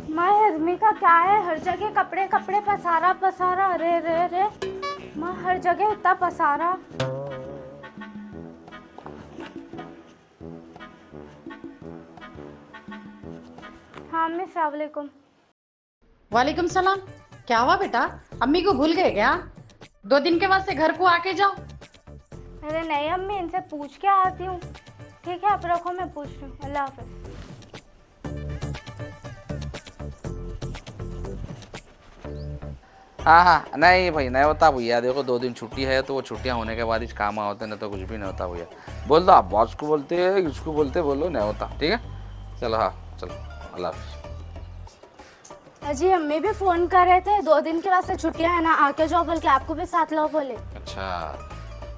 माँ आदमी का क्या है, हर जगह कपड़े कपड़े पसारा पसारा, अरे रे रे माँ, हर जगह इतना पसारा। हाँ अम्मी, अस्सलाम वालेकुम। वालेकुम सलाम। क्या हुआ बेटा, अम्मी को भूल गए क्या? 2 दिन के वास्ते घर को आके जाओ। अरे नहीं अम्मी, इनसे पूछ के आती हूँ। ठीक है आप रखो, मैं पूछ रही हूँ। अल्लाह हाफिज। हाँ हाँ, नहीं भाई नहीं होता भैया, देखो 2 दिन छुट्टी है तो वो छुट्टियाँ होने के बाद ही काम होते, नहीं तो कुछ भी नहीं होता भैया। बोल दो, आप बॉस को बोलते हैं, इसको बोलते बोलो, नहीं होता। ठीक है चलो, हाँ चलो, अल्लाह हाफिज़। अजी अम्मी भी फोन कर रहे थे, 2 दिन के वास्ते छुट्टियां है ना, आके जाओ बोल के, आपको भी साथ लो बोले। अच्छा,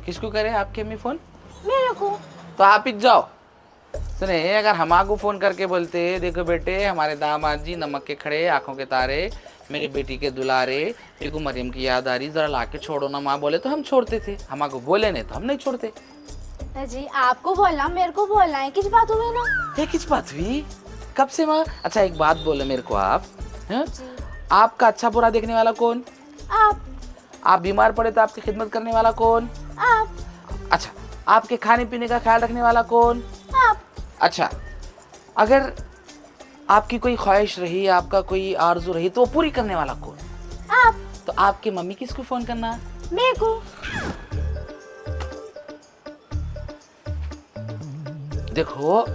किसको करे आपके अम्मी फ़ोन? मेरे को। तो आप ही जाओ। सुने, अगर हम को फ़ोन करके बोलते देखो बेटे हमारे दामाद जी नमक के खड़े आंखों के तारे, मेरी बेटी के दुलारे, मेरे को मरियम की याद आ रही, ज़रा ला के छोड़ो ना माँ, बोले तो हम छोड़ते थे। हम को बोले नहीं तो हम नहीं छोड़ते। अजी आपको बोलना मेरे को बोलना है, किस बात हुई ना? ये किस बात हुई? कब से माँ? अच्छा एक बात बोले मेरे को आप, हैं? आपका अच्छा बुरा देखने वाला कौन? आप बीमार पड़े तो आपकी खिदमत करने वाला कौन? आप। अच्छा, आपके खाने पीने का ख्याल रखने वाला कौन? आप। अच्छा, अगर आपकी कोई ख्वाहिश रही, आपका कोई आरजू रही तो वो पूरी करने वाला कौन? आप। तो आपकी मम्मी किसको फोन करना? मेरे को। देखो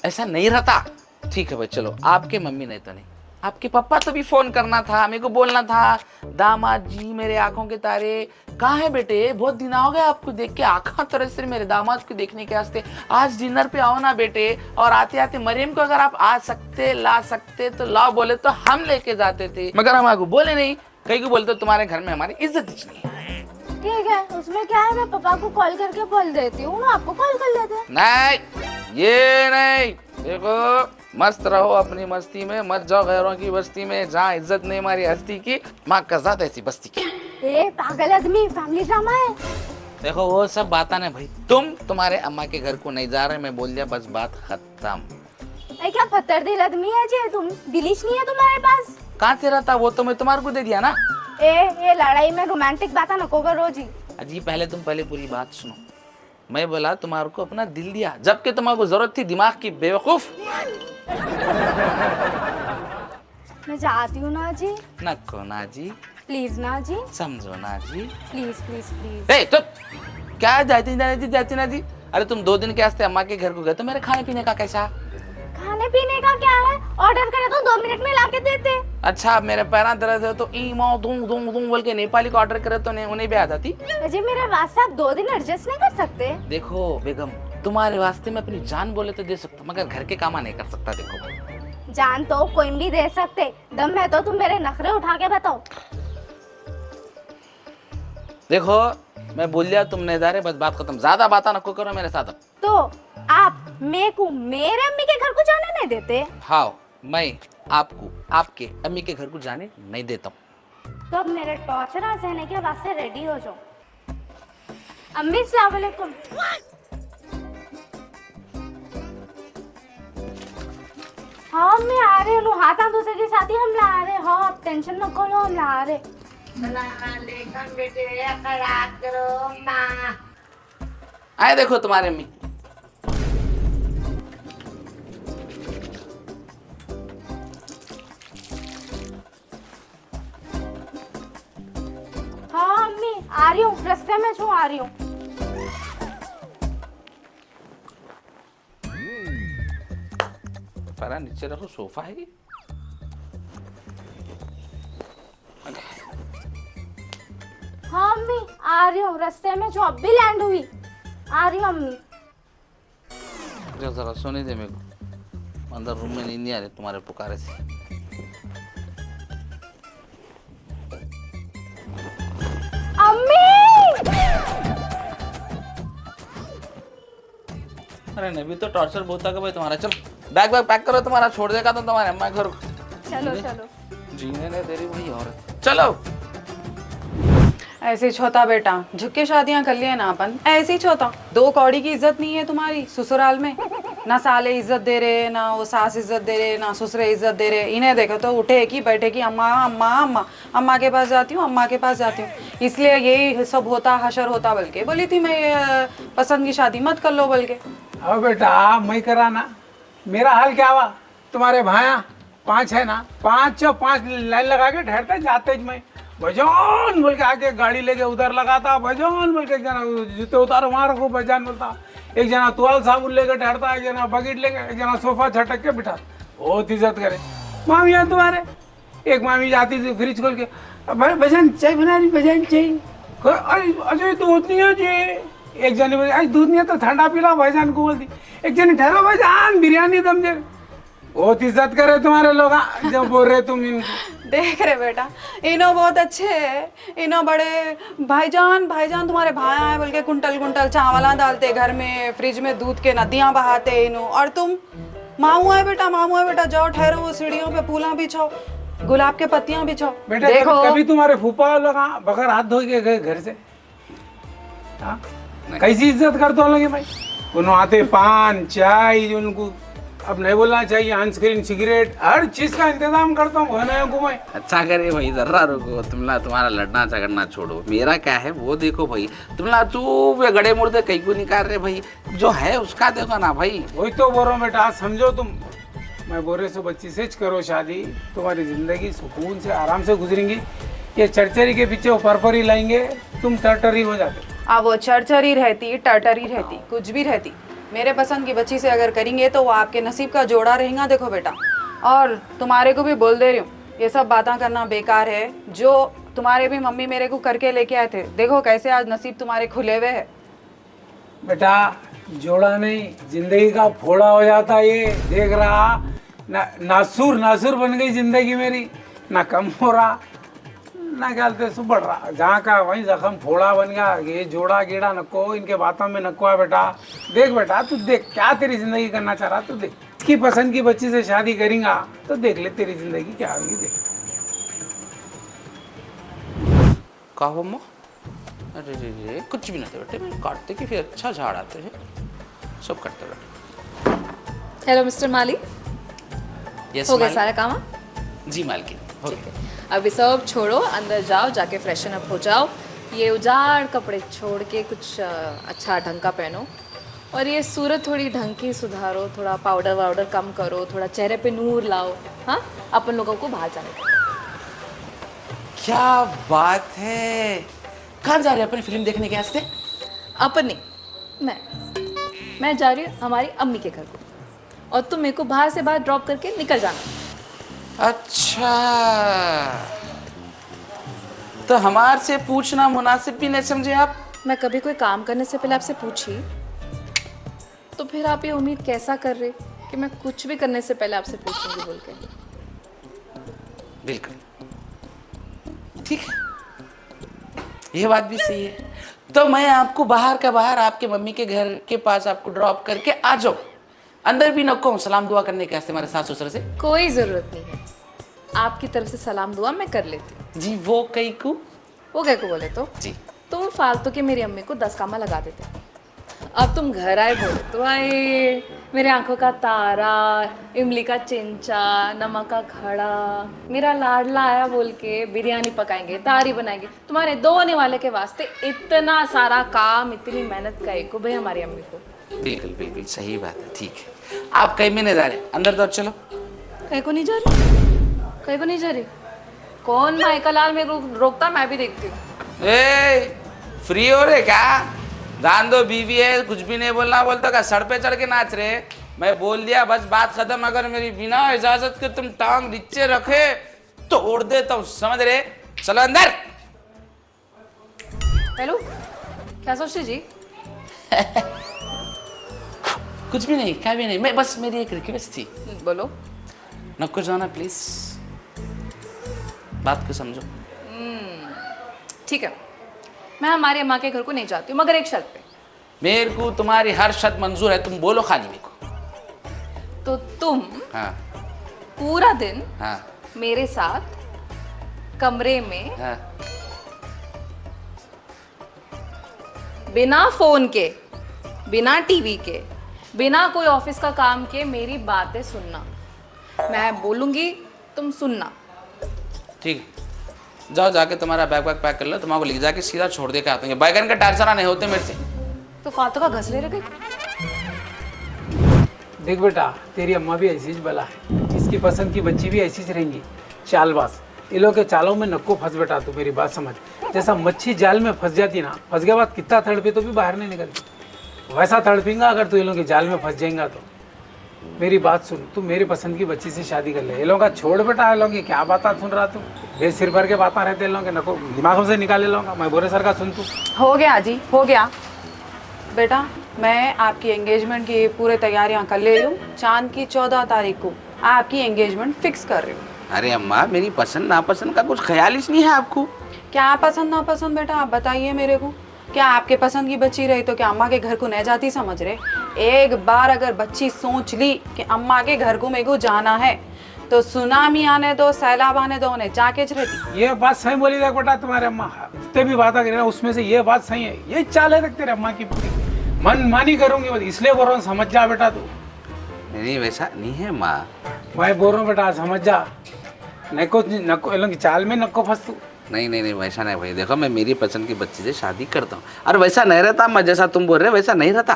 ऐसा नहीं रहता। ठीक है भाई चलो, आपके मम्मी नहीं तो नहीं, आपके पापा तो भी फोन करना था, मेरे को बोलना था दामाद जी मेरे आंखों के तारे कहाँ है बेटे, बहुत दिन हो गए आपको देख के, आंखों तरह से मेरे दामाद को देखने के वास्ते, आज डिनर पे आओ ना बेटे। और आते आते मरियम को अगर आप आ सकते ला सकते तो लाओ, बोले तो हम लेके जाते थे, मगर हम आपको बोले नहीं। कहीं को बोलते तुम्हारे घर में हमारी इज्जत नहीं है। ठीक है, उसमें क्या है, मैं पापा को कॉल करके बोल देती हूँ ना, आपको कॉल कर लेते हैं। नहीं ये नहीं, देखो मस्त रहो अपनी मस्ती में, मत जाओ गैरों की बस्ती में जहाँ इज्जत नहीं हमारी हस्ती की, माँ कज़ात ऐसी बस्ती की। ए पागल आदमी, फैमिली ड्रामा है। देखो वो सब बात नहीं भाई, तुम्हारे अम्मा के घर को नहीं जा रहे, मैं बोल दिया बस, बात खत्म। ए क्या पत्थर दिल आदमी है जी तुम, दिलिश नहीं है तुम्हारे पास? कहाँ से रहता वो तो मैं तुम्हारे को दे दिया ना। ये लड़ाई में रोमांटिक बात नको करो जी। अजी पहले पूरी बात सुनो। मैं बोला तुम्हारे को अपना दिल दिया, जबकि तुम्हारे को जरूरत थी दिमाग की, बेवकूफ। मैं जाती हूँ ना जी। नको ना जी, प्लीज ना जी, समझो ना जी, प्लीज प्लीज प्लीज। ए तो क्या जाती ना जी। अरे तुम 2 दिन के वास्ते अम्मा के घर को गए तो मेरे खाने पीने का कैसा? खाने पीने का क्या है, ऑर्डर करे तो 2 मिनट में लाके देते। अच्छा मेरे पैर दर्द है तो ई माँ दूं दूं दूं बोल के नेपाली का ऑर्डर करे तो उन्हें भी आ जाती। जी मेरे वास्ते आप 2 दिन एडजस्ट नहीं कर सकते? देखो बेगम, तुम्हारे वास्ते मैं अपनी जान बोले तो दे सकता, मगर घर के काम नहीं कर सकता। देखो जान तो कोई भी दे सकते, दम है तो तुम मेरे नखरे उठा के बताओ। देखो मैं बोल दिया, तुम नहीं जा रहे, बस बात खत्म, ज्यादा बात नको करो मेरे साथ। तो आप मेरे को मेरे अम्मी के घर को जाने नहीं देते? हाँ, मैं आपको आपके अम्मी के घर को जाने नहीं देता हूँ। तो अब मेरे टॉर्चर सहने के वास्ते रेडी हो जाओ। अम्मी अस्सलाम वालेकुम। हाँ मैं आ रही हूँ, हाथ हाथ धोते के साथ ही हम ला रहे। हाँ आप टेंशन न करो, हम ला रहे। आए देखो तुम्हारे अम्मी। हाँ अम्मी आ रही हूँ, रास्ते में छू, आ रही हूँ। पैरा नीचे रखो, सोफा है। हाँ अम्मी आ रही हूँ, रास्ते में छू, अब भी लैंड हुई। आ रही हूँ अम्मी। जरा सोने दे मेरे को, अंदर रूम में नींद नहीं आ रही तुम्हारे पुकारे से। अम्मी अरे नहीं भी तो टॉर्चर बहुत था भाई तुम्हारा। चलो बैग पैक करो, तुम्हारा छोड़ देगा तो तुम्हारे अम्मा घर। चलो चलो। जीने ने तेरी वही औरत। चलो ऐसे ही छोता बेटा, झुक के शादियां कर लिए ना अपन, ऐसे ही छोता। 2 कौड़ी की इज्जत नहीं है तुम्हारी ससुराल में, ना साले इज्जत दे रहे, ना वो सास इज्जत दे रहे, ना ससुरे इज्जत दे रहे। इन्हें देखो तो उठे की बैठे की अम्मा अम्मा अम्मा, अम्मा के पास जाती हूँ, अम्मा के पास जाती हूँ। इसलिए यही सब होता, हशर होता। बल्कि बोली थी मैं पसंद की शादी मत कर लो बल्कि। अब बेटा मैं कराना, मेरा हाल क्या हुआ? तुम्हारे भाया 5 है ना, 5 लाइन लगा के ठहरते जाते मैं भजन बोल के आके गाड़ी लेके उधर लगाता, भजन बोल के एक जना जूते उतारो वहाँ रखो भजन बोलता, एक जना तुआल साबुन लेके ठहरता, एक जना बकेट लेके, एक जना सोफा छटक के बिठा। बहुत इज्जत करे मामी है तुम्हारे। एक मामी जाती थी फ्रिज खोल के, भाई भजन चाय बना रही, भजन चाहिए। अरे अजय दूध नहीं है जी। एक जनी बोली आज दूध नहीं है तो ठंडा पिला, भाईजान को बोलती। एक जनी ठहरो भाईजान बिरयानी दम दे। बहुत इज्जत करे तुम्हारे लोग जब बोल रहे तुम इनको। देख रहे बेटा, इनो बहुत अच्छे है, इनो बड़े भाईजान भाईजान तुम्हारे भाया है बोल के कुंटल कुंटल चावला डालते घर में, फ्रिज में दूध के नदियां बहाते इनो। और तुम मामू है बेटा, मामू है बेटा, जाओ ठहरो वो सीढ़ियों पे फूला बिछाओ, गुलाब के पत्तियां बिछाओ। बेटा देखो कभी तुम्हारे फूफा लोग बगैर हाथ धो के गए घर से? हाँ? कैसी इज्जत करते हो लोग भाई? उन्होंने आते पान चाय, उनको अब नहीं बोलना चाहिए, अनस्क्रीन सिगरेट, हर चीज का इंतजाम करता हूँ को मैं। अच्छा करे भाई, जर्रा रुको, तुम्हारा लड़ना झगड़ना छोड़ो, मेरा क्या है वो देखो भाई। चुप गड़े मुर्दे कहीं को निकाल रहे भाई, जो है उसका देखो ना भाई। वही तो बोल रहा हूँ बेटा, समझो तुम। मैं बोल रहे सो बच्ची से करो शादी, तुम्हारी जिंदगी सुकून से आराम से गुजरेंगी। ये चरचरी के पीछे वो परपरी लाएंगे, तुम टरटरी हो जाते। अब वो चरचरी रहती, टरटरी रहती, कुछ भी रहती, मेरे पसंद की बच्ची से अगर करेंगे तो वो आपके नसीब का जोड़ा रहेगा। देखो बेटा, और तुम्हारे को भी बोल दे रही हूँ, ये सब बातें करना बेकार है। जो तुम्हारे भी मम्मी मेरे को करके लेके आए थे, देखो कैसे आज नसीब तुम्हारे खुले हुए है। बेटा जोड़ा नहीं, जिंदगी का फोड़ा हो जाता ये। देख रहा नासूर नासूर बन गई जिंदगी मेरी, ना कम हो रहा ना क्या सु बढ़ रहा। जहाँ का वहीं जख्म फोड़ा बन गया। ये जोड़ा गेड़ा नको, इनके बातों में नको है बेटा। देख बेटा तू देख क्या तेरी जिंदगी करना चाह रहा, तू देख की पसंद की बच्ची से शादी करेंगा तो देख ले तेरी जिंदगी क्या होगी। देख कहो मो, अरे रे कुछ भी ना थे बेटे, मैं काटते कि फिर अच्छा झाड़ आते हैं, सब करते बेटे। हेलो मिस्टर माली, यस हो गया सारा काम? जी मालकिन, हो गया। अभी सब छोड़ो, अंदर जाओ, जाके फ्रेशन अप हो जाओ। ये उजाड़ कपड़े छोड़ के कुछ अच्छा ढंग का पहनो, और ये सूरत थोड़ी ढंग की सुधारो, थोड़ा पाउडर वाउडर कम करो, थोड़ा चेहरे पे नूर लाओ। हाँ, अपन लोगों को बाहर जाने का। क्या बात है, कहाँ जा रहे हैं अपनी फिल्म देखने के वास्ते? अपन नहीं, मैं जा रही हूँ हमारी अम्मी के घर को, और तुम मेरे को बाहर से बाहर ड्रॉप करके निकल जाना। अच्छा, तो हमारे से पूछना मुनासिब भी नहीं समझे आप? मैं कभी कोई काम करने से पहले आपसे पूछी, तो फिर आप ये उम्मीद कैसा कर रहे कि मैं कुछ भी करने से पहले आपसे पूछूंगी बोल के? बिल्कुल ठीक है, ये बात भी सही है। तो मैं आपको बाहर का बाहर आपके मम्मी के घर के पास आपको ड्रॉप करके आ जाओ, अंदर भी नको सलाम दुआ करने के वास्ते हमारे सास ससुर से? कोई जरूरत नहीं है, आपकी तरफ से सलाम दुआ मैं कर लेती हूँ। जी वो कई को वो क्या को बोले तो जी तुम फालतू के मेरी अम्मी को 10 कामा लगा देते। अब तुम घर आए बोले तो आए, मेरे आंखों का तारा, इमली का चिंचा, नमक का खड़ा, मेरा लाडला आया बोल के बिरयानी पकाएंगे, तारी बनाएंगे। तुम्हारे 2 होने वाले के वास्ते इतना सारा काम, इतनी मेहनत का को भाई हमारी अम्मी को। बिल्कुल बिल्कुल सही बात है, ठीक है। आप कहीं में नहीं जा रहे, अंदर तो चलो। कहीं को नहीं जा रही, कहीं को नहीं जा रही। कौन माइकल लाल में रोकता, मैं भी देखती हूँ। ए फ्री हो रहे क्या? जान दो, बीवी है, कुछ भी नहीं बोलना बोलता का सर पे चढ़ के नाच रहे। मैं बोल दिया बस, बात खत्म। अगर मेरी बिना इजाजत के तुम टांग नीचे रखे तो तोड़ देता हूँ, समझ रहे? चलो अंदर। हेलो, क्या सोचते जी? कुछ भी नहीं, क्या भी नहीं, मैं बस मेरी एक रिक्वेस्ट थी। बोलो। नको जाना प्लीज, बात को समझो। ठीक है, मैं हमारी अम्मा के घर को नहीं जाती हूँ, मगर एक शर्त पे। मेरे को तुम्हारी हर शर्त मंजूर है, तुम बोलो खाली मेरे को। तो तुम हाँ पूरा दिन हाँ मेरे साथ कमरे में हाँ बिना फोन के, बिना टीवी के, बिना कोई ऑफिस का काम किए मेरी बातें सुनना। मैं बोलूंगी, तुम सुनना। ठीक, जाओ जाके तुम्हारा बैग वैग पैक कर लो, तुम्हारे को ले जाके सीधा छोड़ दे के आते हैं। बैगन का टारसरा नहीं होते मेरे से। तो फालतू का घसले रहे। देख बेटा, तेरी अम्मा भी ऐसी ही बला है, इसकी पसंद की बच्ची भी ऐसी ही रहेंगी, चालबाज। ये लोग के चालों में नक्को फंस बेटा, तू मेरी बात समझ। जैसा मच्छी जाल में फंस जाती ना, फंस के बाद कितना तड़पे तो भी बाहर नहीं निकलती, वैसा तड़पेंगा अगर तू ये लोग के जाल में फंस जाएगा तो। मेरी बात सुन, तू मेरी पसंद की बच्ची से शादी कर ले। ये लोग का छोड़ बेटा, ये लोग की क्या बात सुन रहा तू, बे सिर भर के बातें रहते हैं लोग के, नको दिमागों से निकाले लोग। मैं बोरे सर का सुन तू। हो गया जी, हो गया बेटा। मैं आपकी एंगेजमेंट की पूरे तैयारियां कर ले रही हूँ। चांद की 14 तारीख को आपकी एंगेजमेंट फिक्स कर रही हूँ। अरे अम्मा, मेरी पसंद नापसंद का कुछ ख्याल ही नहीं है आपको? क्या पसंद नापसंद बेटा, आप बताइए मेरे को। क्या आपके पसंद की बच्ची रही तो क्या अम्मा के घर को न जाती समझ रहे? एक बार अगर बच्ची सोच ली कि अम्मा के घर को मेरे को जाना है, तो सुनामी आने दो, सैलाब आने दो, उन्हें जाके रहती। ये बात सही बोली देख बेटा, तुम्हारे अम्मा जितने भी बातें कर रहे हैं उसमें से ये बात सही है। ये चाल है तेरे अम्मा की पूरी, मन मानी करूंगी, इसलिए बोल रहा हूँ समझ जा बेटा तू। नहीं वैसा नहीं है माँ। मैं बोल रहा हूँ बेटा समझ जा, नको नको ये लोग की चाल में नको फंस तू। नहीं नहीं नहीं, वैसा नहीं भाई। देखो, मैं मेरी पसंद की बच्ची से शादी करता हूँ, और वैसा नहीं रहता। मैं जैसा तुम बोल रहे वैसा नहीं रहता।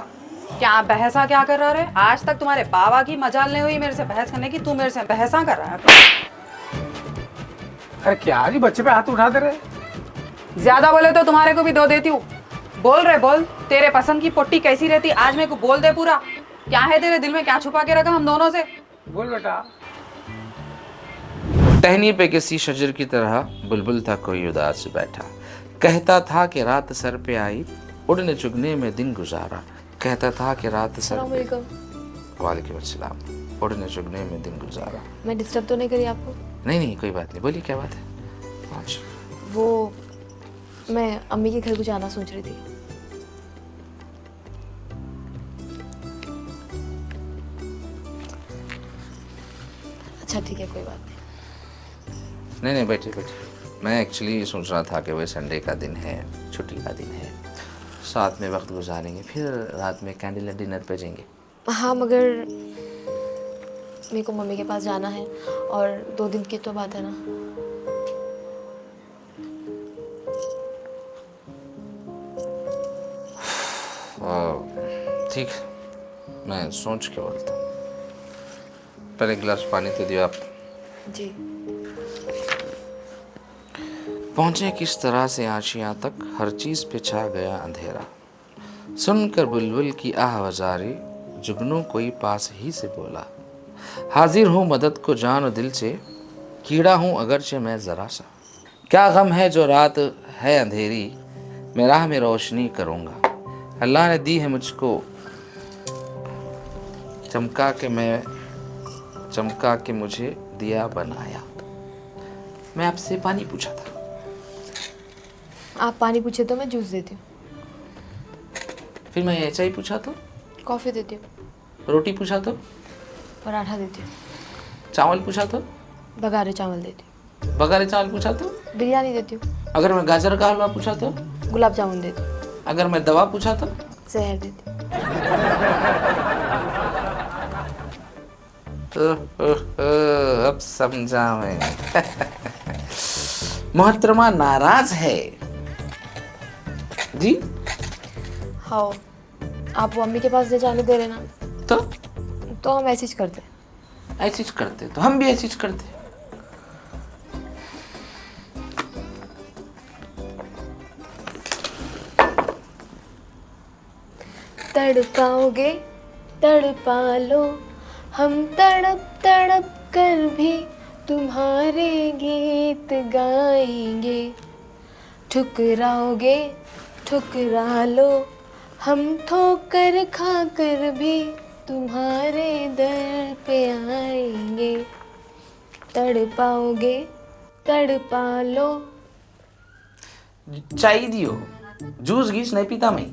क्या बहसा क्या कर रहा है? आज तक तुम्हारे बाबा की मजाल नहीं हुई मेरे से बहस करने की, तू मेरे से बहसा कर रहा है। अरे क्या जी, बच्चे पे हाथ उठा दे रहे? ज्यादा बोले तो तुम्हारे को भी दो देती हूँ। बोल रहे बोल, तेरे पसंद की पोट्टी कैसी रहती, आज मेरे को बोल दे पूरा। क्या है तेरे दिल में, क्या छुपा के रखा हम दोनों से? बोल बेटा। टहनी पे किसी शजर की तरह बुलबुल था कोई उदास बैठा, कहता था कि रात सर पे आई, उड़ने चुगने में दिन गुजारा। कहता था कि रात सर पे, वालेकुम अस्सलाम, उड़ने चुगने में दिन गुजारा। मैं डिस्टर्ब तो नहीं करी आपको? नहीं नहीं, कोई बात नहीं, बोलिए क्या बात है। पहुंच। वो मैं अम्मी के घर को जाना सोच रही थी। अच्छा ठीक है, कोई बात नहीं। नहीं नहीं, बैठिए बैठिए। मैं एक्चुअली सोच रहा था कि वह संडे का दिन है, छुट्टी का दिन है, साथ में वक्त गुजारेंगे, फिर रात में कैंडल डिनर पे जाएंगे। हाँ, मगर मेरे को मम्मी के पास जाना है और 2 दिन की तो बात है ना। ठीक, मैं सोच के बोलता हूँ। पहले गिलास पानी तो दियो आप। जी। पहुंचे किस तरह से आशियां तक, हर चीज पे छा गया अंधेरा। सुनकर बुलबुल की आहवजारी, जुगनू कोई पास ही से बोला। हाजिर हूँ मदद को जान और दिल से, कीड़ा हूँ अगरचे मैं जरा सा। क्या गम है जो रात है अंधेरी, मैं राह में रोशनी करूँगा। अल्लाह ने दी है मुझको चमका के मुझे दिया बनाया। मैं आपसे पानी पूछा था। आप पानी पूछे तो मैं जूस देती हूँ। फिर मैं चाय पूछा तो? कॉफ़ी देती हूँ। रोटी पूछा तो? पराठा देती हूँ। चावल पूछा तो? बघारे चावल देती हूँ। बघारे चावल पूछा तो? बिरयानी देती हूँ। अगर मैं गाजर का हलवा पूछा तो? गुलाब जामुन देती हूँ। अगर मैं दवा पूछा तो? जहर देती हूँ। अब समझा मैं। मोहतरमा नाराज है जी? हाँ, आप वो अम्मी के पास ले जाने दे रहे ना, तो हम ऐसे ही करते। ऐसी करते तो हम भी ऐसी करते। तड़पाओगे तड़पा लो, हम तड़प तड़प कर भी तुम्हारे गीत गाएंगे। ठुकराओगे ठुकरा लो, हम ठोकर खा कर भी तुम्हारे दर पे आएंगे। तड़पाओगे तड़पा लो। चाय दियो, जूस गीस नहीं पीता मैं।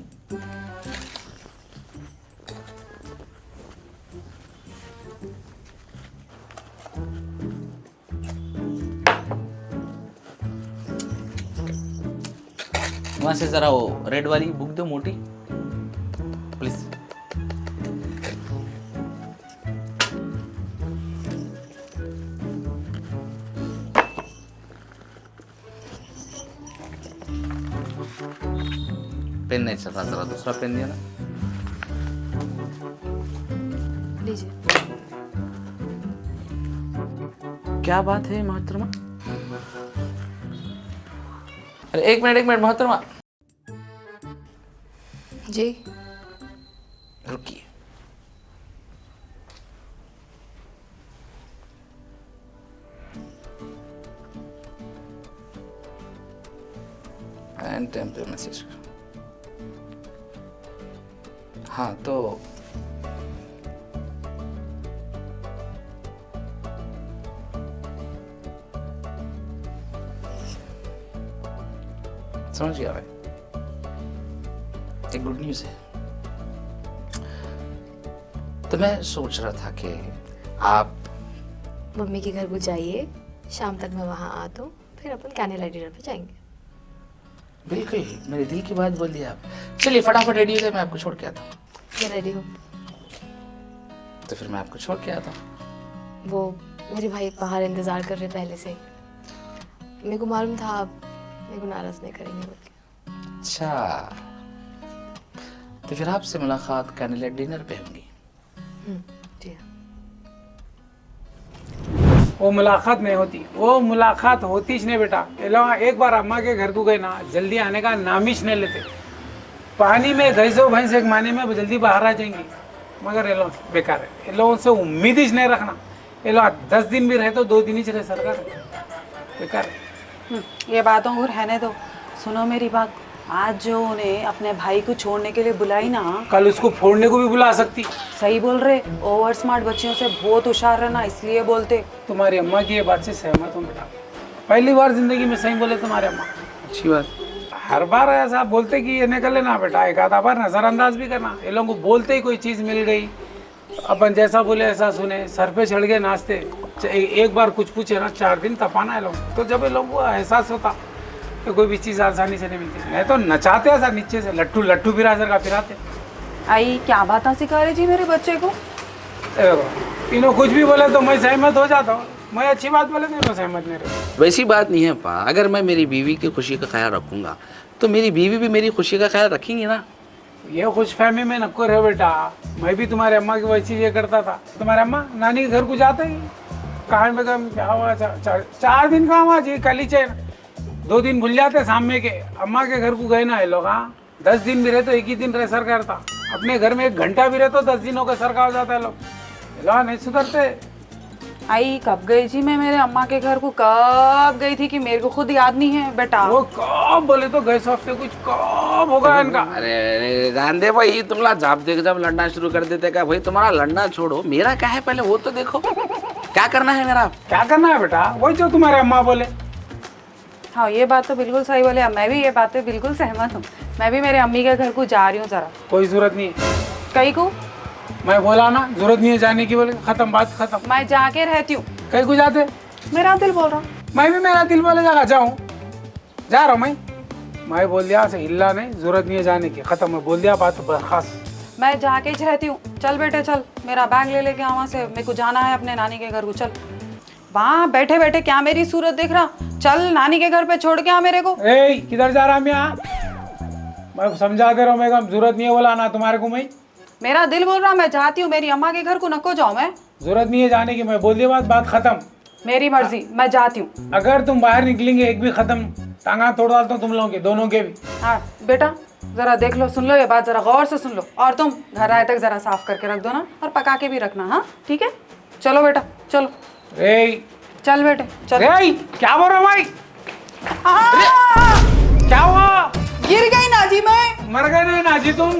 वहां से जरा वो रेड वाली बुक दो मोटी प्लीज। पेन नहीं चल रहा, जरा दूसरा पेन दिया ना। लीजिए। क्या बात है मोहतरमा? अरे एक मिनट मोहतरमा, जी। रुकिए। एंड टाइम पे मैसेज। हाँ तो समझ गया भाई, एक गुड न्यूज़ है। तो मैं सोच रहा था कि आप मम्मी के घर को जाइए, शाम तक मैं वहाँ आ दूँ, फिर अपन कैंडल लाइट डिनर पे जाएंगे। बिल्कुल मेरे दिल की बात बोल दी आप। चलिए फटाफट रेडी हो जाए, मैं आपको छोड़ के आता हूँ। मैं रेडी हूँ। तो फिर मैं आपको छोड़ के आता हूँ। वो मेरे भाई बाहर इंतज़ार कर रहे पहले से। मेरे को मालूम था आप मेरे को नाराज़ नहीं करेंगे बोल के। अच्छा, तो फिर आपसे मुलाकात कैंडल लाइट डिनर पे होगी। जी हाँ। वो मुलाकात नहीं होती, वो मुलाकात होती ही नहीं बेटा। ये लोग एक बार अम्मा के घर को गए ना, जल्दी आने का नामिश नहीं लेते। पानी में गैसो भैंस एक महीने में जल्दी बाहर आ जाएंगी, मगर ये लोग बेकार है। ये लोगों से उम्मीद ही नहीं रखना। ये लोग 10 दिन भी रहे तो 2 दिन ही रहे, सरकार बेकार है। ये बातों को रहने दो। सुनो मेरी बात, आज जो उन्हें अपने भाई को छोड़ने के लिए बुलाई ना, कल उसको फोड़ने को भी बुला सकती। सही बोल रहे। ओवर स्मार्ट बच्चियों से बहुत होशियार रहना, इसलिए बोलते। तुम्हारी अम्मा की ये बात से सहमत हूँ बेटा। पहली बार जिंदगी में सही बोले तुम्हारे अम्मा। अच्छी बात। हर बार ऐसा बोलते कि ये निकल लेना बेटा, एक आधा बार नजरअंदाज भी करना। ये लोगों को बोलते ही कोई चीज़ मिल गई, अपन जैसा बोले ऐसा सुने, सर पे चढ़ गए नाचते। एक बार कुछ पूछे ना, 4 दिन तपाना है लोग। तो जब ये लोगों को एहसास होता कि कोई भी चीज़ आसानी से नहीं मिलती, नहीं तो नचाते ऐसा नीचे से, लट्टू लट्टू फिराजर का फिराते। आई क्या बात सिखा रही जी मेरे बच्चे को। इन्हों कुछ भी बोले तो मैं सहमत हो जाता हूँ, मैं अच्छी बात बोले तो सहमत नहीं रहता। वैसी बात नहीं है पा, अगर मैं मेरी बीवी की खुशी का ख्याल रखूंगा तो मेरी बीवी भी मेरी खुशी का ख्याल रखेंगी ना। ये खुश फहमी में नको रहे बेटा। मैं भी तुम्हारे अम्मा की वही चीज़ ये करता था। तुम्हारे अम्मा नानी के घर को जाते ही कहाँ में कम क्या हुआ, 4 दिन का हुआ जी, कल ही चैन 2 दिन भूल जाते सामने के। अम्मा के घर को गए ना ये लोग, हाँ 10 दिन भी रहे तो एक ही दिन रहे सर करता। अपने घर में 1 घंटा भी रहे तो 10 दिनों का सर का हो जाता है लोग। ये लोग नहीं सुधरते। आई कब गई जी मैं मेरे अम्मा के घर को, कब गई थी कि मेरे को खुद याद नहीं है बेटा। वो कब बोले तो गए हफ्ते कुछ कब होगा इनका। अरे जान दे भाई, तुमला जब देख जब लड़ना शुरू कर देते का भाई, तुम्हारा लड़ना छोड़ो, मेरा क्या है पहले वो तो देखो। क्या करना है मेरा? क्या करना है बेटा, वही जो तुम्हारे अम्मा बोले। हाँ ये बात तो बिल्कुल सही बोले। मैं भी ये बातें बिल्कुल सहमत हूँ। मैं भी मेरे अम्मी के घर को जा रही हूँ जरा। कोई जरूरत नहीं है। कहीं को मैं बोला ना जरूरत नहीं है जाने की, बोले खत्म, बात खत्म। मैं जाके रहती हूँ। कहीं को जाते? मेरा दिल बोल रहा। मैं भी मेरा दिल बोले जागा जाऊँ, जा रहा हूँ मैं बोल दिया से हिल्ला नहीं, जरूरत नहीं है जाने की, खत्म। मैं बोल दिया बात खास। मैं जाके ही रहती हूँ। चल बेटे चल, मेरा बैग ले लेके वहाँ से, मेरे को जाना है अपने नानी के घर को। चल वहाँ बैठे बैठे क्या मेरी सूरत देख रहा, चल नानी के घर पे छोड़ के आ मेरे को। ए किधर जा रहा मैं समझा दे रहा हूँ, मैं जरूरत नहीं है बोला ना तुम्हारे को। मैं मेरा दिल बोल रहा, मैं जाती हूँ, मेरी अम्मा के घर को नको जाऊँ मैं। जरूरत नहीं है जाने की, मैं बोल दिया बात खत्म। मेरी मर्जी, मैं जाती हूँ। अगर तुम बाहर निकलेंगे एक भी खत्म, टांगा तोड़ डालता हूँ तुम लोगों के, दोनों के भी। हाँ बेटा जरा देख लो, सुन लो ये बात, जरा गौर से सुन लो। और तुम घर आए तक जरा साफ करके रख दो ना, और पका के भी रखना। हाँ ठीक है, चलो बेटा चलो। चल बेटे चल। क्या बोल रहा भाई? क्या हुआ? गिर गई ना जी मैं। मर गए नहीं ना जी तुम?